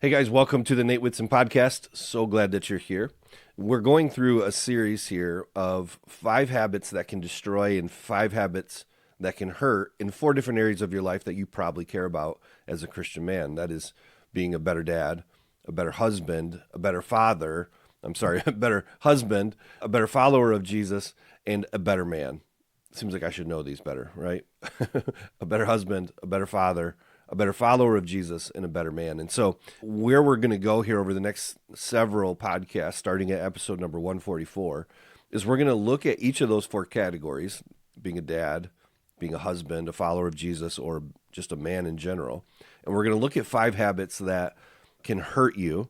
Hey guys, welcome to the Nate Whitson podcast. So glad that you're here. We're going through a series here of 5 habits that can destroy and 5 habits that can hurt in 4 different areas of your life that you probably care about as a Christian man. That is being a better dad, a better husband, a better father, a better husband, a better follower of Jesus, and a better man. Seems like I should know these better, right? A better husband, a better father, a better follower of Jesus, and a better man. And so, where we're going to go here over the next several podcasts, starting at episode number 144, is we're going to look at each of those 4 categories: being a dad, being a husband, a follower of Jesus, or just a man in general. And we're going to look at 5 habits that can hurt you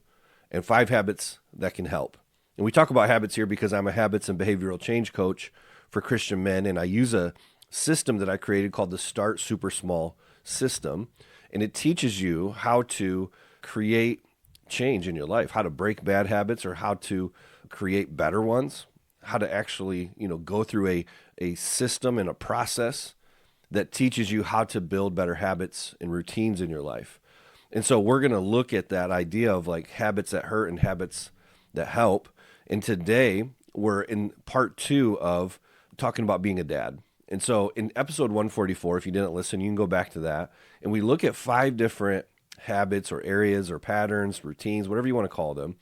and 5 habits that can help. And we talk about habits here because I'm a habits and behavioral change coach for Christian men, and I use a system that I created called the Start Super Small system, and it teaches you how to create change in your life, how to break bad habits or how to create better ones, how to actually, go through a system and a process that teaches you how to build better habits and routines in your life. And so we're going to look at that idea of like habits that hurt and habits that help. And today we're in part 2 of talking about being a dad. And so in episode 144, if you didn't listen, you can go back to that. And we look at 5 different habits or areas or patterns, routines, whatever you want to call them.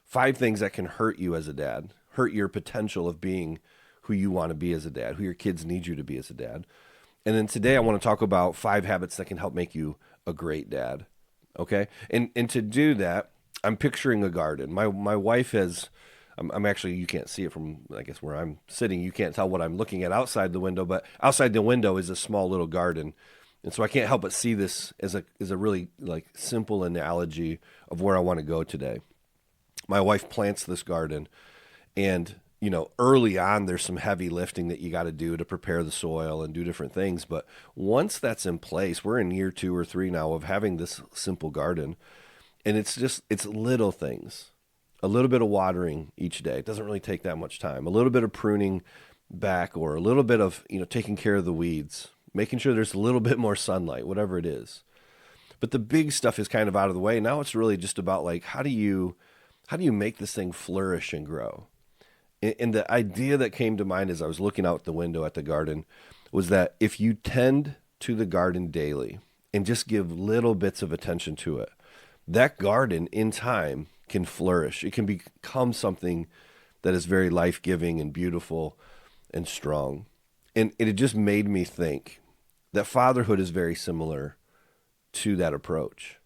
5 things that can hurt you as a dad, hurt your potential of being who you want to be as a dad, who your kids need you to be as a dad. And then today I want to talk about 5 habits that can help make you a great dad. Okay? And to do that, I'm picturing a garden. My wife has... I'm actually, you can't see it from, I guess, where I'm sitting. You can't tell what I'm looking at outside the window, but outside the window is a small little garden. And so I can't help but see this as a really like simple analogy of where I want to go today. My wife plants this garden, and, early on there's some heavy lifting that you got to do to prepare the soil and do different things. But once that's in place, we're in year 2 or 3 now of having this simple garden. And it's little things. A little bit of watering each day. It doesn't really take that much time. A little bit of pruning back, or a little bit of, taking care of the weeds, making sure there's a little bit more sunlight, whatever it is. But the big stuff is kind of out of the way. Now it's really just about like, how do you make this thing flourish and grow? And the idea that came to mind as I was looking out the window at the garden was that if you tend to the garden daily and just give little bits of attention to it, that garden in time can flourish. It can become something that is very life-giving and beautiful and strong. And it just made me think that fatherhood is very similar to that approach.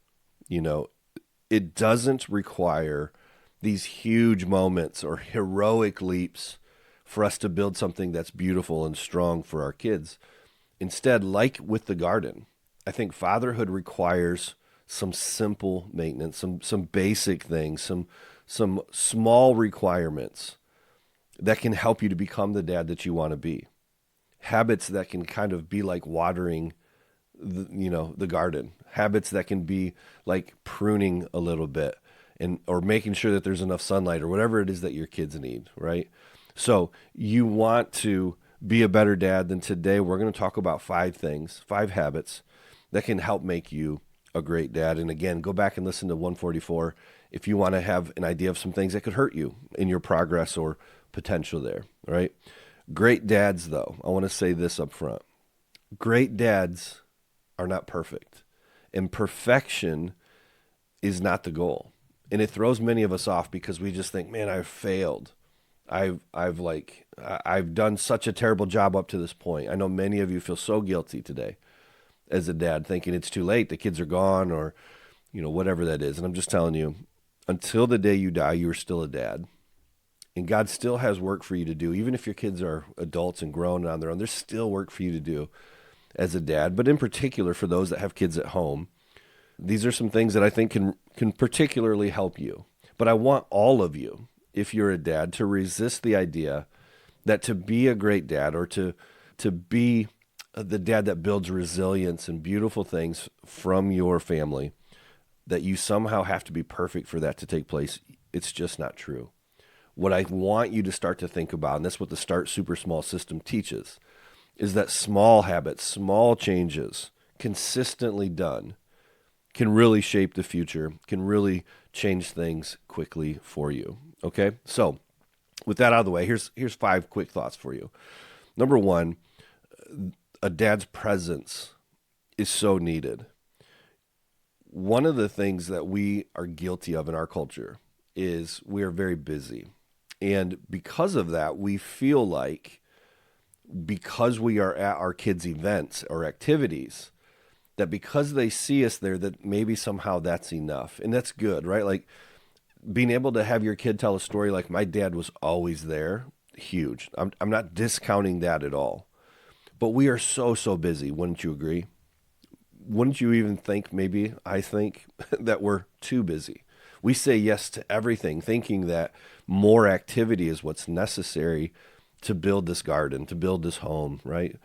It doesn't require these huge moments or heroic leaps for us to build something that's beautiful and strong for our kids. Instead, like with the garden, I think fatherhood requires some simple maintenance, some basic things, some small requirements that can help you to become the dad that you want to be. Habits that can kind of be like watering the garden. Habits that can be like pruning a little bit or making sure that there's enough sunlight or whatever it is that your kids need, right? So you want to be a better dad, then today we're going to talk about 5 things, 5 habits that can help make you a great dad. And again, go back and listen to 144 if you want to have an idea of some things that could hurt you in your progress or potential there, right? Great dads, though, I want to say this up front. Great dads are not perfect, and perfection is not the goal. And it throws many of us off because we just think, man, I've failed. I've done such a terrible job up to this point. I know many of you feel so guilty today as a dad, thinking it's too late, the kids are gone, or whatever that is. And I'm just telling you, until the day you die, you are still a dad, and God still has work for you to do. Even if your kids are adults and grown and on their own, there's still work for you to do as a dad. But in particular, for those that have kids at home, these are some things that I think can particularly help you. But I want all of you, if you're a dad, to resist the idea that to be a great dad, or to be the dad that builds resilience and beautiful things from your family, that you somehow have to be perfect for that to take place. It's just not true. What I want you to start to think about, and that's what the Start Super Small system teaches, is that small habits, small changes, consistently done, can really shape the future, can really change things quickly for you. Okay? So, with that out of the way, here's 5 quick thoughts for you. Number 1, a dad's presence is so needed. One of the things that we are guilty of in our culture is we are very busy. And because of that, we feel like because we are at our kids' events or activities, that because they see us there, that maybe somehow that's enough. And that's good, right? Like being able to have your kid tell a story like my dad was always there, huge. I'm not discounting that at all. But we are so busy, wouldn't you agree? Wouldn't you even think, maybe I think, that we're too busy? We say yes to everything, thinking that more activity is what's necessary to build this garden, to build this home, right?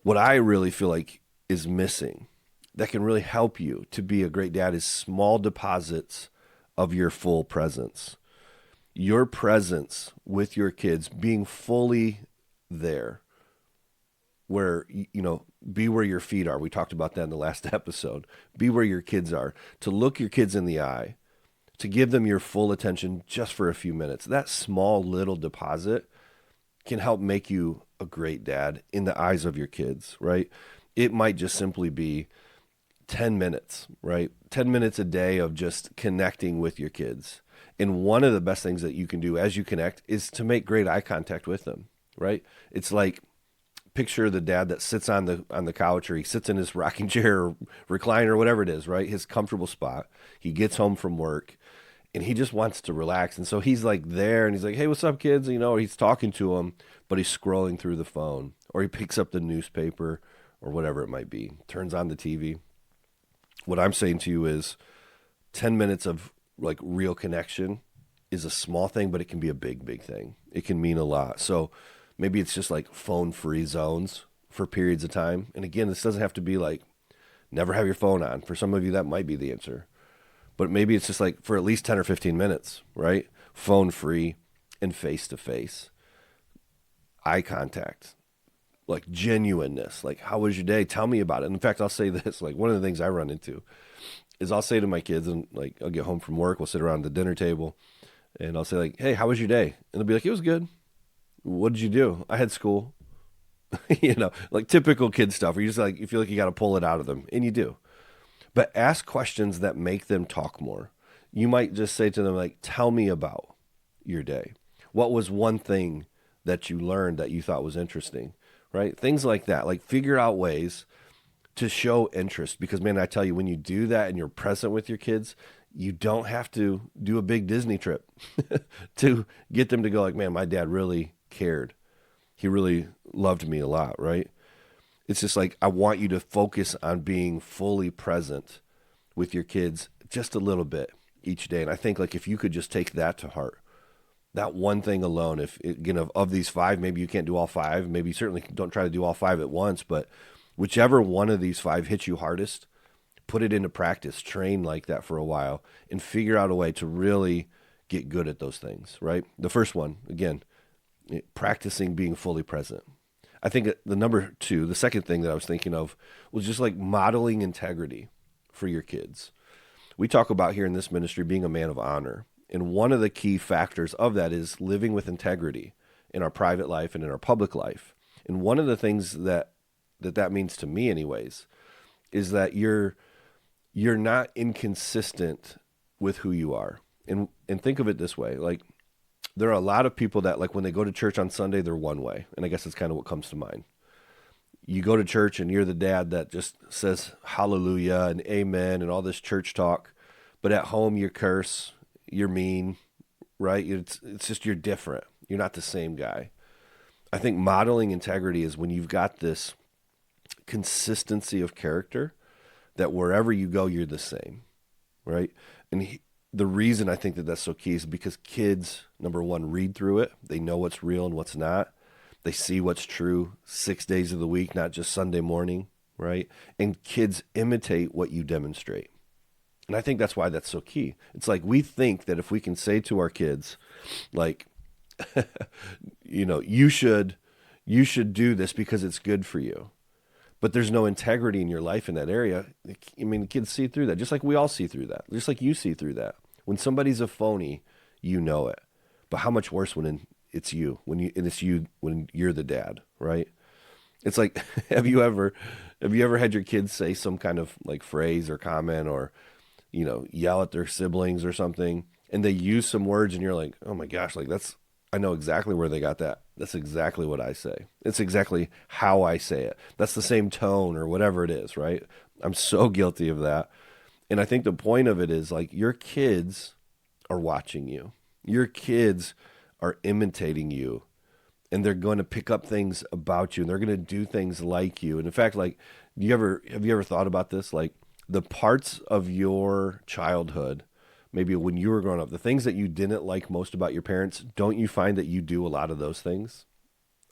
What I really feel like is missing that can really help you to be a great dad is small deposits of your full presence. Your presence with your kids, being fully there, where, be where your feet are. We talked about that in the last episode. Be where your kids are, to look your kids in the eye, to give them your full attention just for a few minutes. That small little deposit can help make you a great dad in the eyes of your kids, right? It might just simply be 10 minutes, right? 10 minutes a day of just connecting with your kids. And one of the best things that you can do as you connect is to make great eye contact with them, right? It's like, picture the dad that sits on the couch, or he sits in his rocking chair or recliner or whatever it is, right? His comfortable spot. He gets home from work and he just wants to relax. And so he's like there and he's like, hey, what's up, kids? He's talking to them, but he's scrolling through the phone, or he picks up the newspaper or whatever it might be, turns on the TV. What I'm saying to you is 10 minutes of like real connection is a small thing, but it can be a big thing. It can mean a lot. So maybe it's just like phone-free zones for periods of time. And again, this doesn't have to be like never have your phone on. For some of you, that might be the answer. But maybe it's just like for at least 10 or 15 minutes, right? Phone-free and face-to-face. Eye contact, like genuineness. Like, how was your day? Tell me about it. And in fact, I'll say this, like one of the things I run into is I'll say to my kids, and like I'll get home from work, we'll sit around the dinner table, and I'll say like, hey, how was your day? And they'll be like, it was good. What did you do? I had school. Like typical kid stuff where you just like, you feel like you got to pull it out of them, and you do. But ask questions that make them talk more. You might just say to them like, tell me about your day. What was one thing that you learned that you thought was interesting, right? Things like that. Like figure out ways to show interest, because man, I tell you, when you do that and you're present with your kids, you don't have to do a big Disney trip to get them to go like, man, my dad really cared. He really loved me a lot, right? It's just like, I want you to focus on being fully present with your kids just a little bit each day. And I think like if you could just take that to heart, that one thing alone, if of these 5, maybe you can't do all 5, maybe you certainly don't try to do all 5 at once, but whichever one of these 5 hits you hardest, put it into practice, train like that for a while, and figure out a way to really get good at those things, right? The first one, again, practicing being fully present. I think the number 2, the second thing that I was thinking of was just like modeling integrity for your kids. We talk about here in this ministry being a man of honor. And one of the key factors of that is living with integrity in our private life and in our public life. And one of the things that means to me anyways, is that you're not inconsistent with who you are. And think of it this way, like there are a lot of people that like when they go to church on Sunday, they're one way. And I guess that's kind of what comes to mind. You go to church and you're the dad that just says hallelujah and amen and all this church talk, but at home you curse, you're mean, right? It's just you're different. You're not the same guy. I think modeling integrity is when you've got this consistency of character that wherever you go, you're the same, right? And the reason I think that that's so key is because kids, number one, read through it. They know what's real and what's not. They see what's true 6 days of the week, not just Sunday morning, right? And kids imitate what you demonstrate. And I think that's why that's so key. It's like we think that if we can say to our kids, like, you should do this because it's good for you. but there's no integrity in your life in that area. I mean, kids see through that, just like we all see through that, just like you see through that. When somebody's a phony, you know it. But how much worse when it's you, and it's you when you're the dad, right? It's like, have you ever had your kids say some kind of like phrase or comment or, yell at their siblings or something, and they use some words and you're like, oh my gosh, like I know exactly where they got that. That's exactly what I say. It's exactly how I say it. That's the same tone or whatever it is, right? I'm so guilty of that. And I think the point of it is like your kids are watching you. Your kids are imitating you, and they're going to pick up things about you, and they're going to do things like you. And in fact, like, have you ever thought about this? Like the parts of your childhood, maybe when you were growing up, the things that you didn't like most about your parents, don't you find that you do a lot of those things?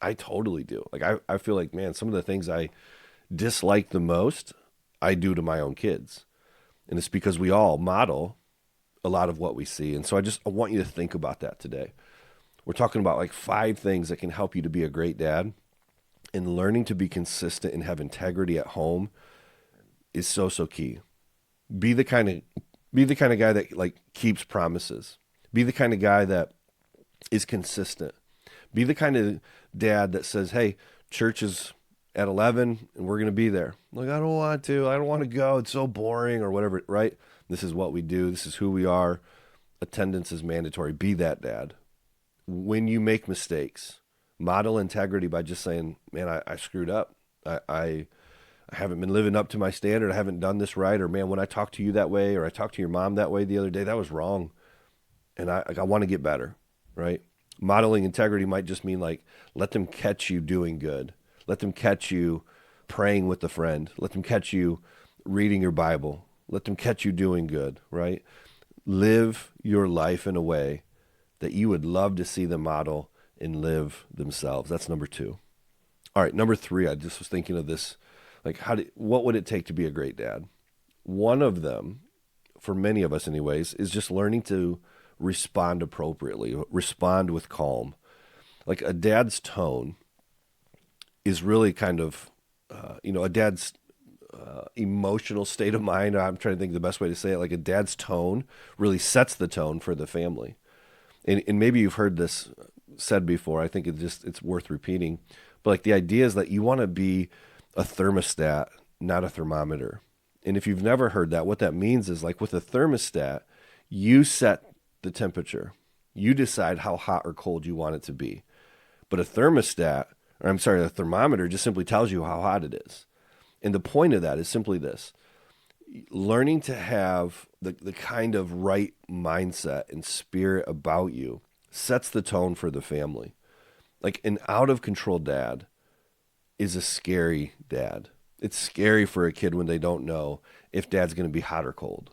I totally do. Like I feel like, man, some of the things I dislike the most, I do to my own kids. And it's because we all model a lot of what we see. And so I want you to think about that today. We're talking about like 5 things that can help you to be a great dad, and learning to be consistent and have integrity at home is so, so key. Be the kind of guy that like keeps promises. Be the kind of guy that is consistent. Be the kind of dad that says, "Hey, church is at 11 and we're going to be there." Like, I don't want to. I don't want to go. It's so boring or whatever, right? This is what we do. This is who we are. Attendance is mandatory. Be that dad. When you make mistakes, model integrity by just saying, "Man, I screwed up. I haven't been living up to my standard. I haven't done this right." Or, "Man, when I talked to you that way, or I talked to your mom that way the other day, that was wrong. And I want to get better," right? Modeling integrity might just mean like, let them catch you doing good. Let them catch you praying with a friend. Let them catch you reading your Bible. Let them catch you doing good, right? Live your life in a way that you would love to see them model and live themselves. That's number 2. All right, number 3, I just was thinking of this. Like, what would it take to be a great dad? One of them, for many of us anyways, is just learning to respond appropriately, respond with calm. Like a dad's tone is really kind of, a dad's emotional state of mind. I'm trying to think of the best way to say it. Like a dad's tone really sets the tone for the family. And maybe you've heard this said before. I think it's worth repeating. But like the idea is that you want to be a thermostat, not a thermometer. And if you've never heard that, what that means is like with a thermostat, you set the temperature. You decide how hot or cold you want it to be. But a thermometer just simply tells you how hot it is. And the point of that is simply this: learning to have the kind of right mindset and spirit about you sets the tone for the family. Like an out of control dad is a scary dad. It's scary for a kid when they don't know if dad's going to be hot or cold,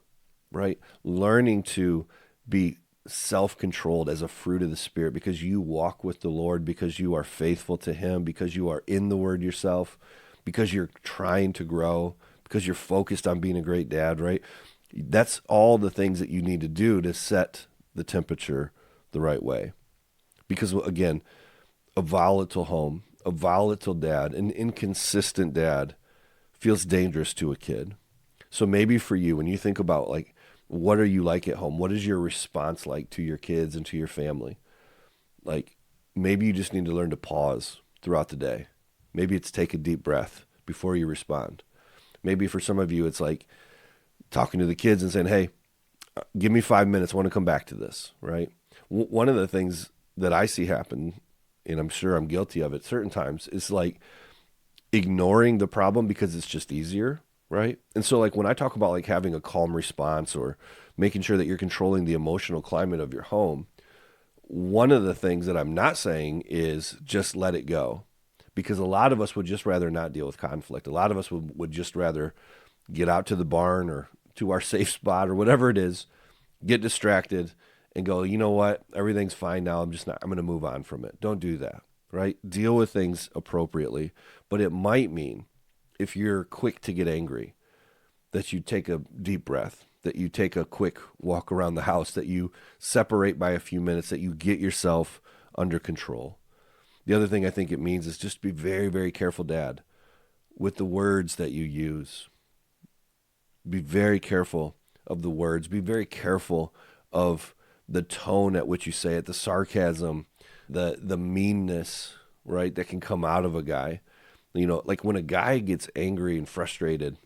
right? Learning to be self-controlled as a fruit of the Spirit because you walk with the Lord, because you are faithful to Him, because you are in the Word yourself, because you're trying to grow, because you're focused on being a great dad, right? That's all the things that you need to do to set the temperature the right way. Because, again, a volatile home, a volatile dad, an inconsistent dad feels dangerous to a kid. So maybe for you, when you think about like, what are you like at home? What is your response like to your kids and to your family? Like, maybe you just need to learn to pause throughout the day. Maybe it's take a deep breath before you respond. Maybe for some of you, it's like talking to the kids and saying, "Hey, give me 5 minutes. I want to come back to this," right? One of the things that I see happen, and I'm sure I'm guilty of it certain times, is like ignoring the problem because it's just easier. Right. And so like when I talk about like having a calm response or making sure that you're controlling the emotional climate of your home, one of the things that I'm not saying is just let it go, because a lot of us would just rather not deal with conflict. A lot of us would just rather get out to the barn or to our safe spot or whatever it is, get distracted and go, "You know what? Everything's fine now. I'm going to move on from it." Don't do that. Right. Deal with things appropriately. But it might mean, if you're quick to get angry, that you take a deep breath, that you take a quick walk around the house, that you separate by a few minutes, that you get yourself under control. The other thing I think it means is just be very, very careful, dad, with the words that you use. Be very careful of the words. Be very careful of the tone at which you say it, the sarcasm, the meanness, right, that can come out of a guy. You know, like when a guy gets angry and frustrated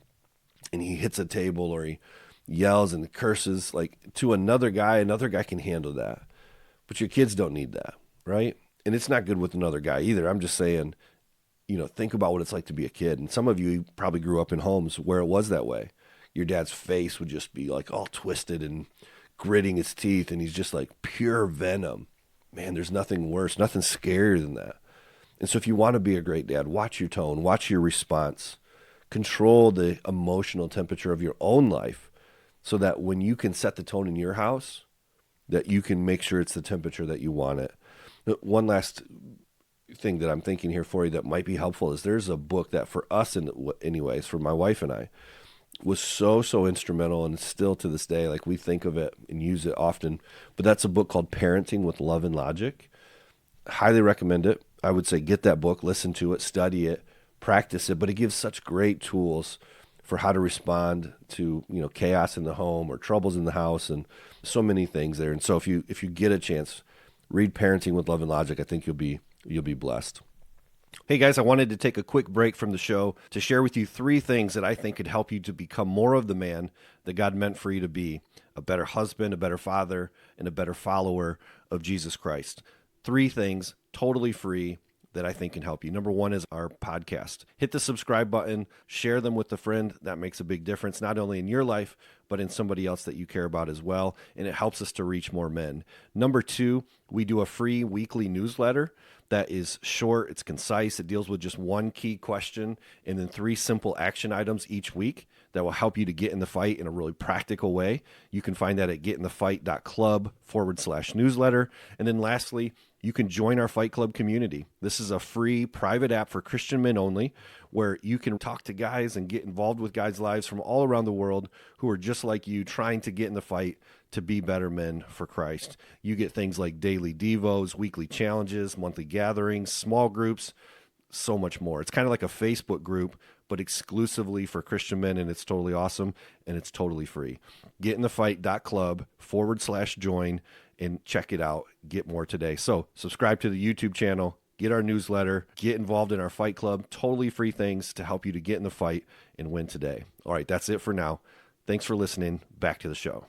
and he hits a table or he yells and curses like to another guy can handle that. But your kids don't need that, right? And it's not good with another guy either. I'm just saying, you know, think about what it's like to be a kid. And some of you probably grew up in homes where it was that way. Your dad's face would just be like all twisted and gritting his teeth, and he's just like pure venom. Man, there's nothing worse, nothing scarier than that. And so if you want to be a great dad, watch your tone, watch your response, control the emotional temperature of your own life so that when you can set the tone in your house, that you can make sure it's the temperature that you want it. One last thing that I'm thinking here for you that might be helpful is there's a book that for us, anyways, for my wife and I, was so instrumental, and still to this day, like we think of it and use it often. But that's a book called Parenting with Love and Logic. Highly recommend it. I would say get that book, listen to it, study it, practice it. But it gives such great tools for how to respond to, you know, chaos in the home or troubles in the house, and so many things there. And so if you get a chance, read Parenting with Love and Logic. I think you'll be blessed. Hey guys, I wanted to take a quick break from the show to share with you 3 things that I think could help you to become more of the man that God meant for you to be: a better husband, a better father, and a better follower of Jesus Christ. 3 things, totally free, that I think can help you. Number 1 is our podcast. Hit the subscribe button, share them with a friend. That makes a big difference, not only in your life, but in somebody else that you care about as well. And it helps us to reach more men. Number 2, we do a free weekly newsletter that is short, it's concise, it deals with just one key question and then 3 simple action items each week that will help you to get in the fight in a really practical way. You can find that at getinthefight.club/newsletter. And then lastly, you can join our Fight Club community. This is a free private app for Christian men only, where you can talk to guys and get involved with guys' lives from all around the world who are just like you, trying to get in the fight to be better men for Christ. You get things like daily devos, weekly challenges, monthly gatherings, small groups, so much more. It's kind of like a Facebook group, but exclusively for Christian men, and it's totally awesome, and it's totally free. getinthefight.club/join and check it out. Get more today. So subscribe to the YouTube channel, get our newsletter, get involved in our Fight Club. Totally free things to help you to get in the fight and win today. All right, that's it for now. Thanks for listening. Back to the show.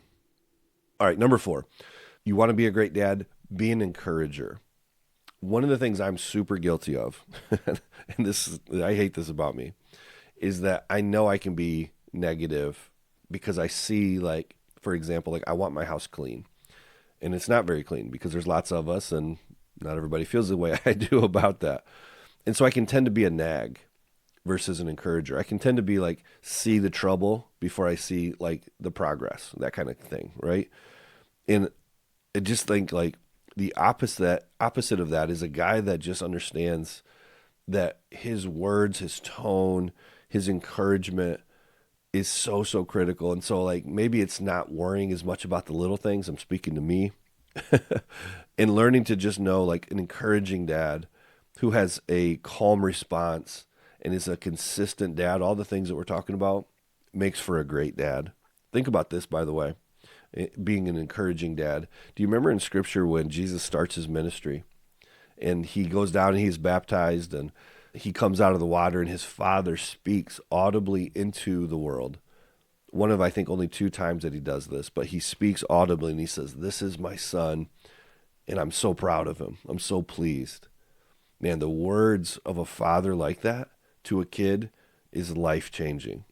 All right, number 4, you want to be a great dad, be an encourager. One of the things I'm super guilty of, and I hate this about me, is that I know I can be negative because I see, like, for example, like I want my house clean. And it's not very clean because there's lots of us and not everybody feels the way I do about that. And so I can tend to be a nag versus an encourager. I can tend to be like, see the trouble before I see like the progress, that kind of thing, right? And I just think like the opposite of that is a guy that just understands that his words, his tone, his encouragement is so critical. And so like maybe it's not worrying as much about the little things. I'm speaking to me. And learning to just know like an encouraging dad who has a calm response and is a consistent dad, all the things that we're talking about, makes for a great dad. Think about this, by the way, being an encouraging dad. Do you remember in Scripture when Jesus starts his ministry and he goes down and he's baptized and he comes out of the water and his father speaks audibly into the world? One of, I think, only 2 times that he does this, but he speaks audibly and he says, "This is my son, and I'm so proud of him. I'm so pleased." Man, the words of a father like that to a kid is life-changing.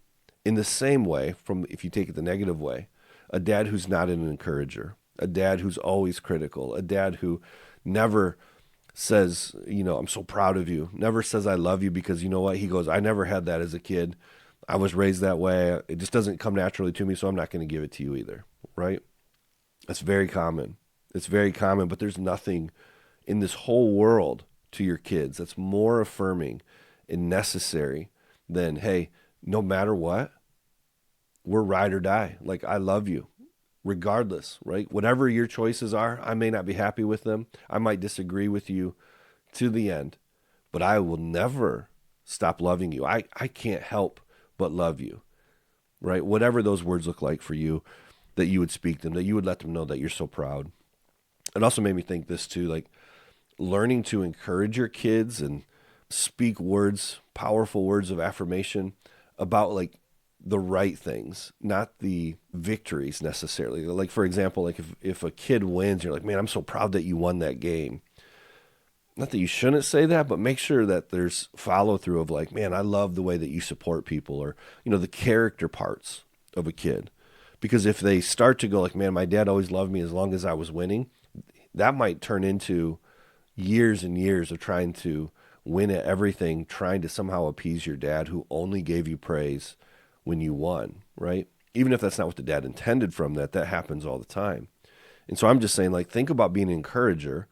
In the same way, if you take it the negative way, a dad who's not an encourager, a dad who's always critical, a dad who never says, "I'm so proud of you," never says, "I love you," because you know what? He goes, "I never had that as a kid. I was raised that way. It just doesn't come naturally to me, so I'm not going to give it to you either," right? That's very common. It's very common, but there's nothing in this whole world to your kids that's more affirming and necessary than, hey, no matter what, we're ride or die. Like, I love you regardless, right? Whatever your choices are, I may not be happy with them. I might disagree with you to the end, but I will never stop loving you. I can't help but love you, right? Whatever those words look like for you, that you would speak them, that you would let them know that you're so proud. It also made me think this too, like learning to encourage your kids and speak words, powerful words of affirmation about like the right things, not the victories necessarily. Like for example, like if a kid wins, you're like, man, I'm so proud that you won that game. Not that you shouldn't say that, but make sure that there's follow through of like, man, I love the way that you support people, or, the character parts of a kid. Because if they start to go like, man, my dad always loved me as long as I was winning, that might turn into years and years of trying to win at everything, trying to somehow appease your dad who only gave you praise when you won, right? Even if that's not what the dad intended from that, that happens all the time. And so I'm just saying, like, think about being an encourager,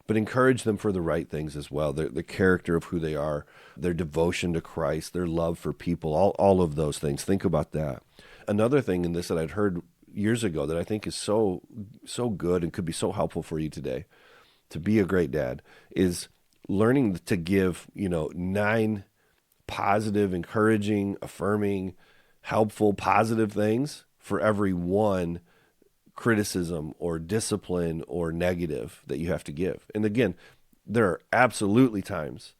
but encourage them for the right things as well. The character of who they are, their devotion to Christ, their love for people, all of those things. Think about that. Another thing in this that I'd heard years ago that I think is so good and could be so helpful for you today to be a great dad is learning to give, 9 positive, encouraging, affirming, helpful, positive things for every one criticism or discipline or negative that you have to give. And again, there are absolutely times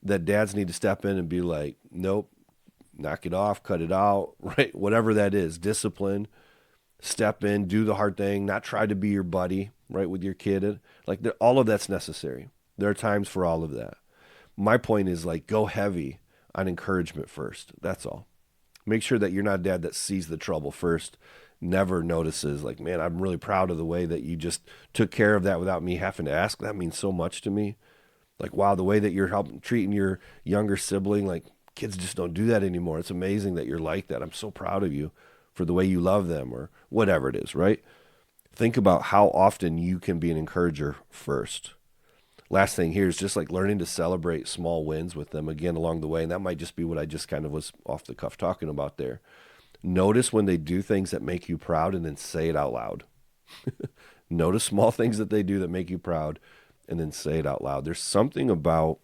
that dads need to step in and be like, nope, knock it off, cut it out, right? Whatever that is, discipline, step in, do the hard thing, not try to be your buddy, right, with your kid. Like all of that's necessary. There are times for all of that. My point is like, go heavy on encouragement first. That's all. Make sure that you're not a dad that sees the trouble first, never notices like, man, I'm really proud of the way that you just took care of that without me having to ask. That means so much to me. Like, wow, the way that you're treating your younger sibling, like kids just don't do that anymore. It's amazing that you're like that. I'm so proud of you for the way you love them, or whatever it is, right? Think about how often you can be an encourager first. Last thing here is just like learning to celebrate small wins with them again along the way. And that might just be what I just kind of was off the cuff talking about there. Notice when they do things that make you proud and then say it out loud. Notice small things that they do that make you proud and then say it out loud. There's something about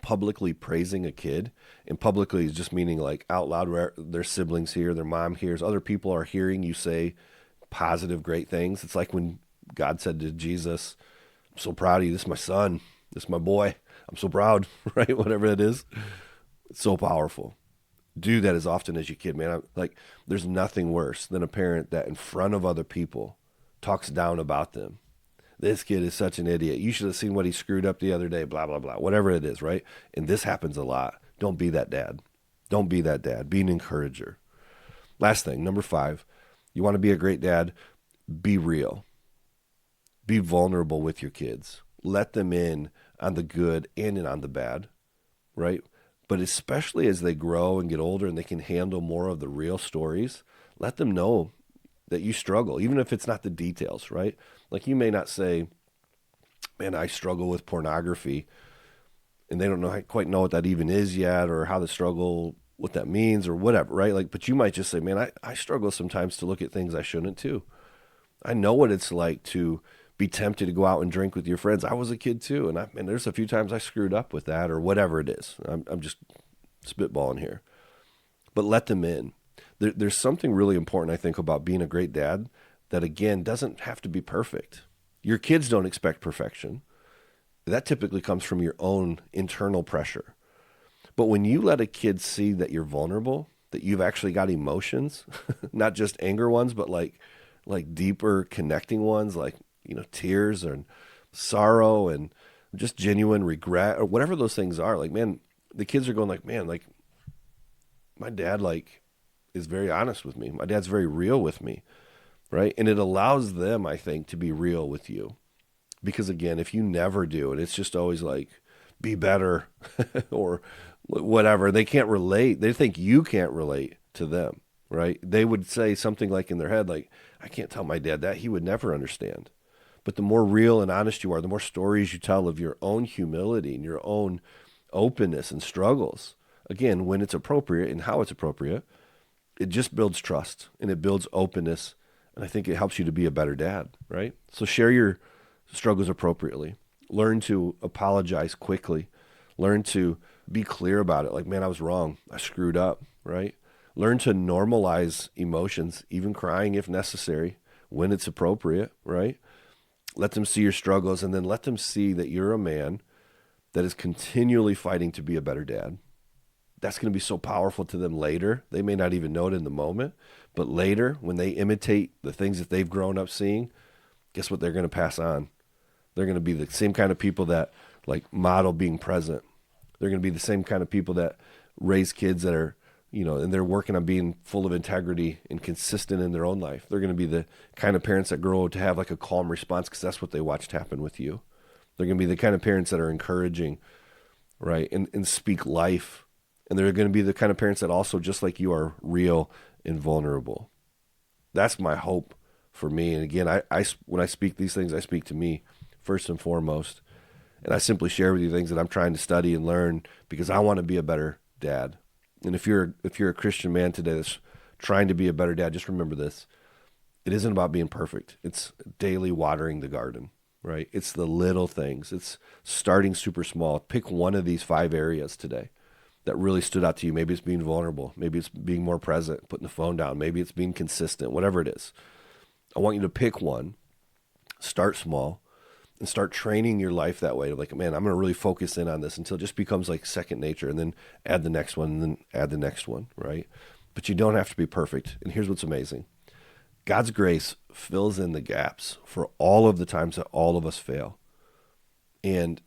publicly praising a kid, and publicly is just meaning like out loud where their siblings hear, their mom hears, other people are hearing you say positive, great things. It's like when God said to Jesus, I'm so proud of you. This is my son. This is my boy. I'm so proud, right? Whatever it is. It's so powerful. Do that as often as you can, man. Like, there's nothing worse than a parent that in front of other people talks down about them. This kid is such an idiot. You should have seen what he screwed up the other day, blah, blah, blah, whatever it is, right? And this happens a lot. Don't be that dad. Don't be that dad. Be an encourager. Last thing, number 5, you want to be a great dad, be real. Be vulnerable with your kids. Let them in on the good and on the bad, right? But especially as they grow and get older and they can handle more of the real stories, let them know that you struggle, even if it's not the details, right? Like you may not say, man, I struggle with pornography, and they don't quite know what that even is yet, or how to struggle, what that means, or whatever, right? Like, but you might just say, man, I struggle sometimes to look at things I shouldn't too. I know what it's like to be tempted to go out and drink with your friends. I was a kid too, and there's a few times I screwed up with that, or whatever it is. I'm just spitballing here. But let them in. There's something really important, I think, about being a great dad that, again, doesn't have to be perfect. Your kids don't expect perfection. That typically comes from your own internal pressure. But when you let a kid see that you're vulnerable, that you've actually got emotions, not just anger ones, but like deeper connecting ones, like, tears and sorrow and just genuine regret, or whatever those things are. Like, man, the kids are going like, man, like my dad, like, is very honest with me. My dad's very real with me. Right. And it allows them, I think, to be real with you. Because again, if you never do it, it's just always like, be better or whatever. They can't relate. They think you can't relate to them. Right. They would say something like in their head, like, I can't tell my dad that. He would never understand. But the more real and honest you are, the more stories you tell of your own humility and your own openness and struggles, again, when it's appropriate and how it's appropriate, it just builds trust and it builds openness. And I think it helps you to be a better dad, right? So share your struggles appropriately. Learn to apologize quickly. Learn to Be clear about it. Like, man, I was wrong. I screwed up, right? Learn to normalize emotions, even crying if necessary, when it's appropriate, right? Let them see your struggles, and then let them see that you're a man that is continually fighting to be a better dad. That's going to be so powerful to them later. They may not even know it in the moment, but later when they imitate the things that they've grown up seeing, guess what they're going to pass on? They're going to be the same kind of people that like model being present. They're going to be the same kind of people that raise kids that are, and they're working on being full of integrity and consistent in their own life. They're going to be the kind of parents that grow to have like a calm response because that's what they watched happen with you. They're going to be the kind of parents that are encouraging, right, and speak life. And they're going to be the kind of parents that also, just like you, are real and vulnerable. That's my hope for me. And again, I when I speak these things, I speak to me first and foremost. And I simply share with you things that I'm trying to study and learn because I want to be a better dad. And if you're a Christian man today that's trying to be a better dad, just remember this. It isn't about being perfect. It's daily watering the garden, right? It's the little things. It's starting super small. Pick one of these 5 areas today that really stood out to you. Maybe it's being vulnerable. Maybe it's being more present, putting the phone down. Maybe it's being consistent, whatever it is. I want you to pick one, start small, and start training your life that way. Like, man, I'm going to really focus in on this until it just becomes like second nature, and then add the next one, and then add the next one, right? But you don't have to be perfect. And here's what's amazing. God's grace fills in the gaps for all of the times that all of us fail. And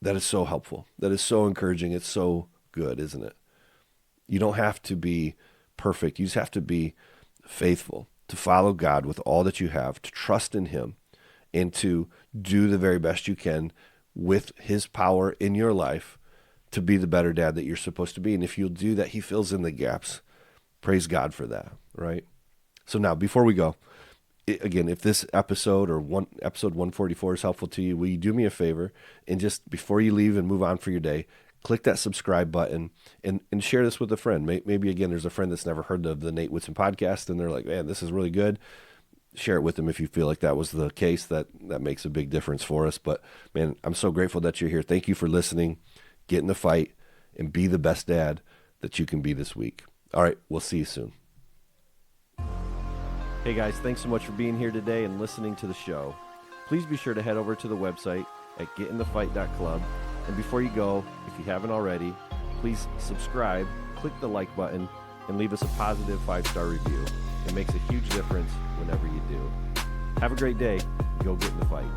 that is so helpful. That is so encouraging. It's so good, isn't it? You don't have to be perfect. You just have to be faithful, to follow God with all that you have, to trust in him, and to do the very best you can with his power in your life to be the better dad that you're supposed to be. And if you'll do that, he fills in the gaps. Praise God for that, right? So now, before we go, again, if this episode or episode 144 is helpful to you, will you do me a favor and just before you leave and move on for your day, click that subscribe button and share this with a friend. Maybe, again, there's a friend that's never heard of the Nate Whitson podcast, and they're like, man, this is really good. Share it with them if you feel like that was the case. That makes a big difference for us. But, man, I'm so grateful that you're here. Thank you for listening. Get in the fight and be the best dad that you can be this week. All right, we'll see you soon. Hey, guys, thanks so much for being here today and listening to the show. Please be sure to head over to the website at getinthefight.club. And before you go, if you haven't already, please subscribe, click the like button, and leave us a positive 5-star review. It makes a huge difference whenever you do. Have a great day. Go get in the fight.